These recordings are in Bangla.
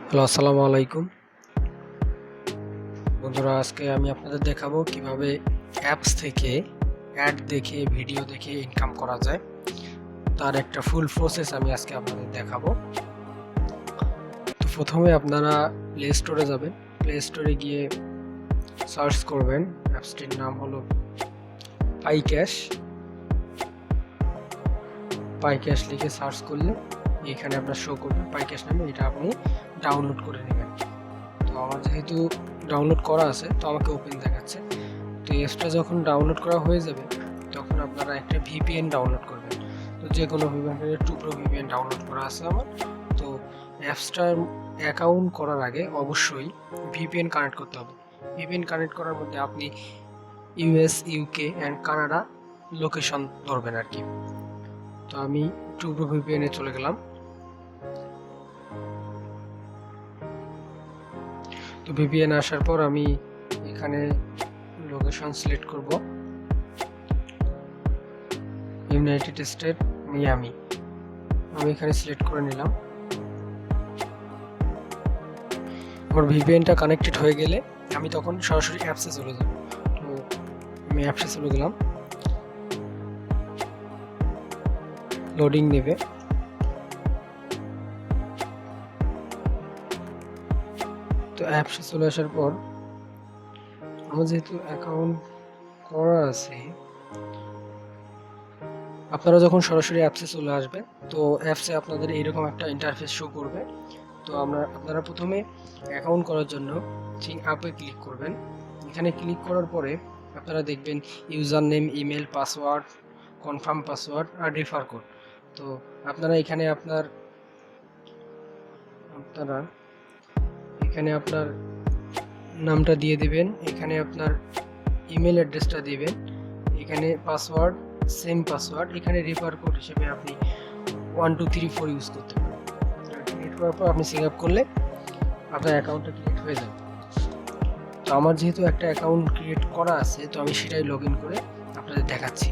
হ্যালো, আসসালামু আলাইকুম বন্ধুরা। আজকে আমি আপনাদের দেখাবো কিভাবে অ্যাপস থেকে অ্যাড দেখে ভিডিও দেখে ইনকাম করা যায়। তার একটা ফুল প্রসেস আমি আজকে আপনাদের দেখাবো। তো প্রথমে আপনারা প্লে স্টোরে যাবেন। প্লে স্টোরে গিয়ে সার্চ করবেন, অ্যাপসটির নাম হলো পাইক্যাশ। পাইক্যাশ লিখে সার্চ করলে এখানে আপনার শো করবে পাইক্যাশ নামে। এটা আপনি ডাউনলোড করে নেবেন। তো আমার যেহেতু ডাউনলোড করা আছে তো আমাকে ওপেন দেখাচ্ছে। তো অ্যাপসটা যখন ডাউনলোড করা হয়ে যাবে তখন আপনারা একটা ভিপিএন ডাউনলোড করবেন। তো যে কোনো ভিপিএন, টুপ্রো ভিপিএন ডাউনলোড করা আছে আমার। তো অ্যাপসটার অ্যাকাউন্ট করার আগে অবশ্যই ভিপিএন কানেক্ট করতে হবে। ভিপিএন কানেক্ট করার মধ্যে আপনি US, UK and Canada location ধরবেন আর কি। তো আমি টুপ্রো ভিপিএনে চলে গেলাম। তো ভিপিএন আসার পর আমি এখানে লোকেশন সিলেক্ট করব, ইউনাইটেড স্টেট, মিয়ামি। আমি এখানে সিলেক্ট করে নিলাম। আমার ভিপিএনটা কানেক্টেড হয়ে গেলে আমি তখন সরাসরি অ্যাপসে চলে যাব। তো আমি অ্যাপসে চলে গেলাম। লোডিং নেবে। তো অ্যাপসে চলে আসার পর আমার যেহেতু অ্যাকাউন্ট করা আছে, আপনারা যখন সরাসরি অ্যাপসে চলে আসবেন তো অ্যাপসে আপনাদের এইরকম একটা ইন্টারফেস শো করবে। তো আপনারা প্রথমে অ্যাকাউন্ট করার জন্য চিং আপে ক্লিক করবেন। এখানে ক্লিক করার পরে আপনারা দেখবেন user name, email, password, confirm password আর রেফার কোড। তো আপনারা এখানে আপনার নামটা দিয়ে দিবেন, এখানে আপনার ইমেল অ্যাড্রেসটা দিবেন, এখানে পাসওয়ার্ড সেম পাসওয়ার্ড, এখানে রেফার কোড হিসেবে আপনি 1 2 3 4 ইউজ করতে পারেন। ক্রিয়েট করার পর আপনি সিং আপ করলে আপনার অ্যাকাউন্টটা ক্রিয়েট হয়ে যাবে। তো আমার যেহেতু একটা অ্যাকাউন্ট ক্রিয়েট করা আছে তো আমি সেটাই লগ ইন করে আপনাদের দেখাচ্ছি।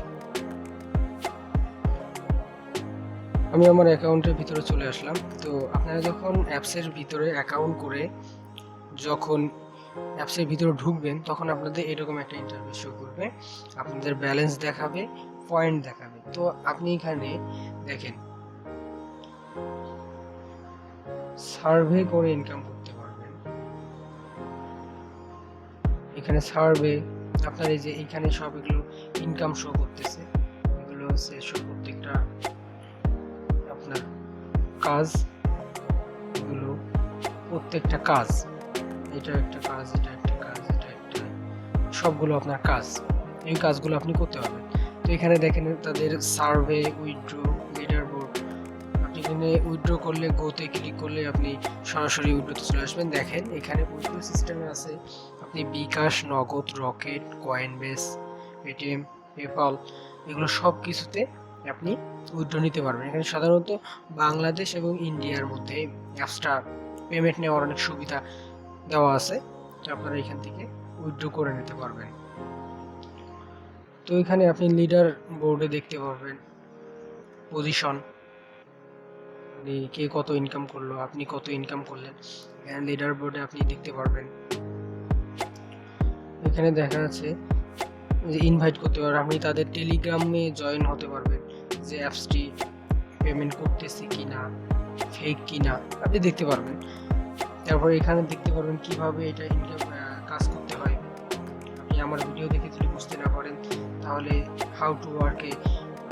আমি আমার অ্যাকাউন্টের ভিতরে চলে আসলাম। তো আপনারা যখন অ্যাপসের ভিতরে অ্যাকাউন্ট করে যখন অ্যাপসের ভিতরে ঢুকবেন তখন আপনাদের এরকম একটা ইন্টারফেস শো করবে। আপনাদের ব্যালেন্স দেখাবে, পয়েন্ট দেখাবে। তো আপনি এখানে দেখেন সার্ভে করে ইনকাম করতে পারবেন। এখানে সার্ভে আপনার এই যে এখানে সব এগুলো ইনকাম শো করতেছে। এগুলো হচ্ছে সব প্রত্যেকটা আপনার কাজ, এগুলো প্রত্যেকটা কাজ, এটা একটা কাজ, এটা একটা কাজ, এটা একটা, সবগুলো আপনার কাজ। এই কাজগুলো আপনি করতে পারবেন। তো এখানে দেখেন তাদের সার্ভে, উইথড্র, লিডার বোর্ড। আপনি এখানে উইথড্র করলে গোতে ক্লিক করলে আপনি সরাসরি উইথড্রতে চলে আসবেন। দেখেন এখানে উইথড্র সিস্টেমে আছে আপনি বিকাশ, নগদ, রকেট, কয়েনবেস, পেটিএম, পেপাল, এগুলো সব কিছুতে আপনি উইথড্র নিতে পারবেন। এখানে সাধারণত বাংলাদেশ এবং ইন্ডিয়ার মধ্যে অ্যাপসটা পেমেন্ট নেওয়ার অনেক সুবিধা দেওয়া আছে। আপনারা এখান থেকে উইথড্র করে নিতে পারবেন। তো এখানে আপনি লিডার বোর্ডে দেখতে পারবেন পজিশন, কে কত ইনকাম করলো, আপনি কত ইনকাম করলেন, এখানে লিডার বোর্ডে আপনি দেখতে পারবেন। এখানে দেখা যাচ্ছে যে ইনভাইট করতে পারবেন, আপনি তাদের টেলিগ্রামে জয়েন হতে পারবেন যে অ্যাপসটি পেমেন্ট করতেছে কিনা, ফেক কিনা আপনি দেখতে পারবেন। তারপর এখানে দেখতে পারবেন কিভাবে এটা ইনকাম কাজ করতে হয়। আপনি আমার ভিডিও দেখে যদি বুঝতে না পারেন তাহলে হাউ টু ওয়ার্কে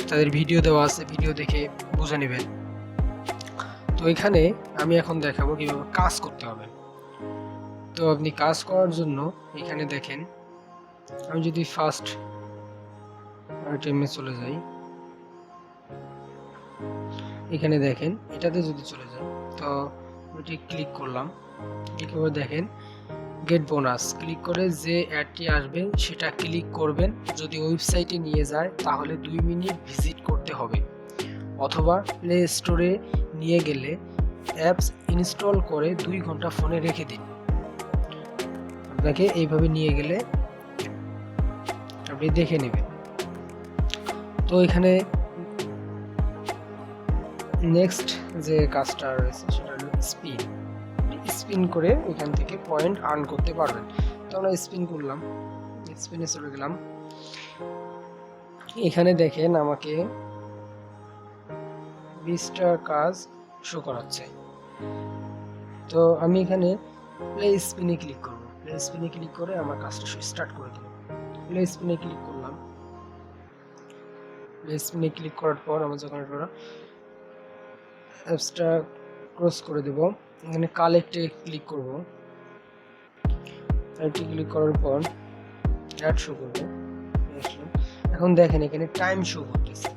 তাদের ভিডিও দেওয়া আছে, ভিডিও দেখে বুঝে নেবেন। তো এখানে আমি এখন দেখাবো কিভাবে কাজ করতে হবে। তো আপনি কাজ করার জন্য এখানে দেখেন, আমি যদি ফার্স্ট আইটেমে চলে যাই, এখানে দেখেন এটাতে যদি চলে যাই তো এটি ক্লিক করলাম। ক্লিক করে দেখেন গেট বোনাস, ক্লিক করে যে অ্যাডটি আসবে সেটা ক্লিক করবেন। যদি ওয়েবসাইটে নিয়ে যায় তাহলে 2 মিনিট ভিজিট করতে হবে, অথবা প্লে স্টোরে নিয়ে গেলে অ্যাপস ইনস্টল করে 2 ঘন্টা ফোনে রেখে দিন। আপনাকে এইভাবে নিয়ে গেলে আপনি দেখে নেবেন। তো এখানে নেক্সট যে কাজটা রয়েছে সেটা হলো স্পিন। স্পিন করে এখান থেকে পয়েন্ট আর্ন করতে পারবেন। তো আমরা স্পিন করলাম, স্পিনে চলে গেলাম। এখানে দেখেন আমাকে 20টা কাজ শো করাচ্ছে। তো আমি এখানে প্লে স্পিনে ক্লিক করব। প্লে স্পিনে ক্লিক করে আমার কাজটা স্টার্ট করে দেব। প্লে স্পিনে ক্লিক করলাম। প্লে স্পিনে ক্লিক করার পর আমার যখন অ্যাপসটা ক্লোজ করে দেব, এখানে কালেক্টে ক্লিক করব। কালেক্টে ক্লিক করার পর অ্যাড শো করবে। এখন দেখেন এখানে টাইম শো করতেছে।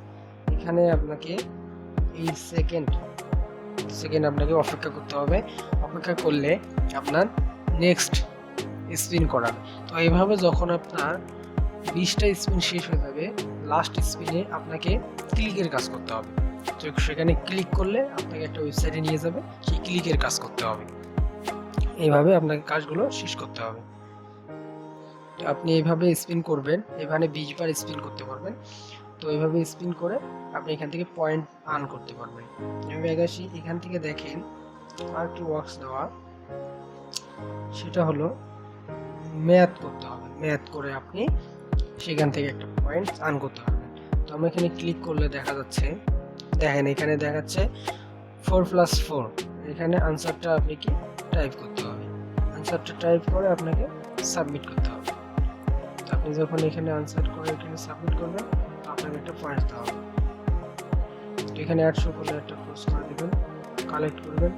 এখানে আপনাকে এই সেকেন্ড আপনাকে অপেক্ষা করতে হবে। অপেক্ষা করলে আপনার নেক্সট স্পিন করাবে। তো এইভাবে যখন আপনার 20টা স্পিন শেষ হয়ে যাবে, লাস্ট স্পিনে আপনাকে ক্লিকের কাজ করতে হবে। তো সেখানে ক্লিক করলে আপনাকে একটা ওয়েবসাইটে নিয়ে যাবে, সেই ক্লিকের কাজ করতে হবে। এইভাবে আপনাকে কাজগুলো শেষ করতে হবে। তো আপনি এইভাবে স্পিন করবেন, এখানে 20 বার স্পিন করতে পারবেন। তো এইভাবে স্পিন করে আপনি এখান থেকে পয়েন্ট আর্ন করতে পারবেন। আমি আগাসি এখান থেকে দেখেন আর কি ওয়ার্কস দেওয়া, সেটা হলো ম্যাথ করতে হবে। ম্যাথ করে আপনি সেখান থেকে একটা পয়েন্ট আর্ন করতে পারবেন। তো আমরা এখানে ক্লিক করলে দেখা যাচ্ছে, দেখেন এখানে দেখাচ্ছে 4+4। এখানে আনসারটা আপনি কি টাইপ করতে হবে। আনসারটা টাইপ করে আপনাকে সাবমিট করতে হবে। তো আপনি যখন এখানে আনসার করে এখানে সাবমিট করবেন, আপনাকে একটা পয়েন্ট দেওয়া হবে। এখানে অ্যাড শো করলে একটা ক্লোজ করে দেবেন, কালেক্ট করবেন।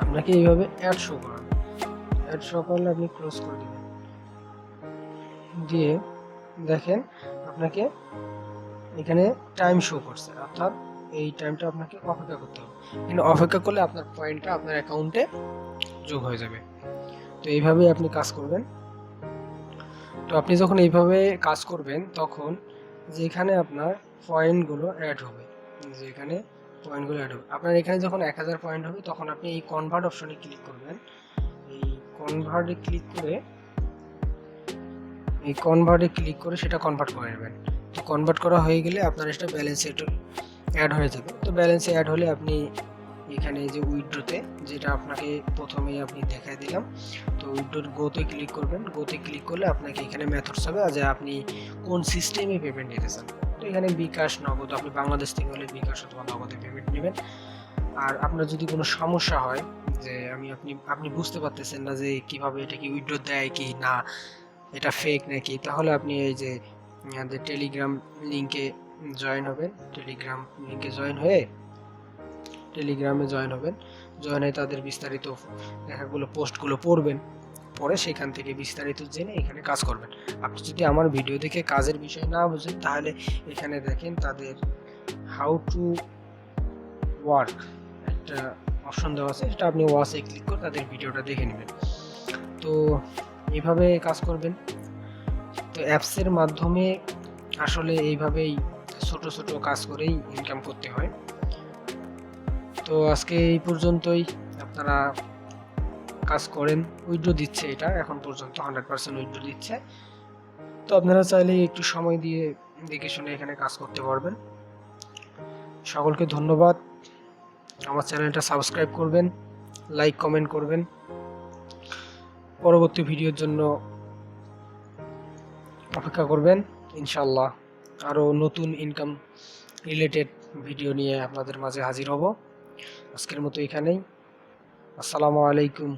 আপনাকে এইভাবে অ্যাড শো করাবে। অ্যাড শো করলে আপনি ক্লোজ করে দেবেন, দিয়ে দেখেন আপনাকে এখানে টাইম শো করছে, অর্থাৎ এই টাইমটা আপনাকে অপেক্ষা করতে হবে। এখানে অপেক্ষা করলে আপনার পয়েন্টটা আপনার অ্যাকাউন্টে যোগ হয়ে যাবে। তো এইভাবেই আপনি কাজ করবেন। তো আপনি যখন এইভাবে কাজ করবেন, তখন যেখানে আপনার পয়েন্টগুলো অ্যাড হবে, যেখানে পয়েন্টগুলো অ্যাড হবে, আপনার এখানে যখন 1000 পয়েন্ট হবে, তখন আপনি এই কনভার্ট অপশনে ক্লিক করবেন। এই কনভার্টে ক্লিক করে সেটা কনভার্ট করে নেবেন। তো কনভার্ট করা হয়ে গেলে আপনার এটা ব্যালেন্সে অ্যাড হয়ে যাবে। তো ব্যালেন্সে অ্যাড হলে আপনি এখানে যে উইথড্রোতে, যেটা আপনাকে প্রথমেই আপনি দেখাই দিলাম, তো উইথড্রোর গোতে ক্লিক করবেন। গোতে ক্লিক করলে আপনাকে এখানে মেথডস হবে যে আপনি কোন সিস্টেমে পেমেন্ট নিতে চান। তো এখানে বিকাশ, নগদ, আপনি বাংলাদেশ থেকে হলে বিকাশ অথবা নগদে পেমেন্ট নেবেন। আর আপনার যদি কোনো সমস্যা হয় যে আপনি বুঝতে পারতেছেন না যে কিভাবে এটা কি উইথড্রো দেয় কি না, এটা ফেক নাকি, তাহলে আপনি এই যে আমাদের টেলিগ্রাম লিংকে জয়েন হবেন। টেলিগ্রামে জয়েন হবেন। জয়েন হয়ে তাদের বিস্তারিত লেখাগুলো, পোস্টগুলো পড়বেন। পরে সেখান থেকে বিস্তারিত জেনে এখানে কাজ করবেন। আপনি যদি আমার ভিডিও দেখে কাজের বিষয় না বুঝেন, তাহলে এখানে দেখেন তাদের হাউ টু ওয়ার্ক একটা অপশন দেওয়া আছে, সেটা আপনি ওয়াচে ক্লিক করে তাদের ভিডিওটা দেখে নেবেন। তো এইভাবে কাজ করবেন। তো অ্যাপসের মাধ্যমে আসলে এইভাবেই ছোট ছোট কাজ করেই ইনকাম করতে হয়। তো আজকে এই পর্যন্তই। আপনারা কাজ করেন, উইথড্র দিচ্ছে, এটা এখন পর্যন্ত 100% উইথড্র দিচ্ছে। তো আপনারা চাইলে একটু সময় দিয়ে দেখে শুনে এখানে কাজ করতে পারবেন। সকলকে ধন্যবাদ। আমার চ্যানেলটা সাবস্ক্রাইব করবেন, লাইক কমেন্ট করবেন। পরবর্তী ভিডিওর জন্য অপেক্ষা করবেন। ইনশাল্লাহ আরও নতুন ইনকাম রিলেটেড ভিডিও নিয়ে আপনাদের মাঝে হাজির হব। আজকের মতো এখানেই। আসসালামু আলাইকুম।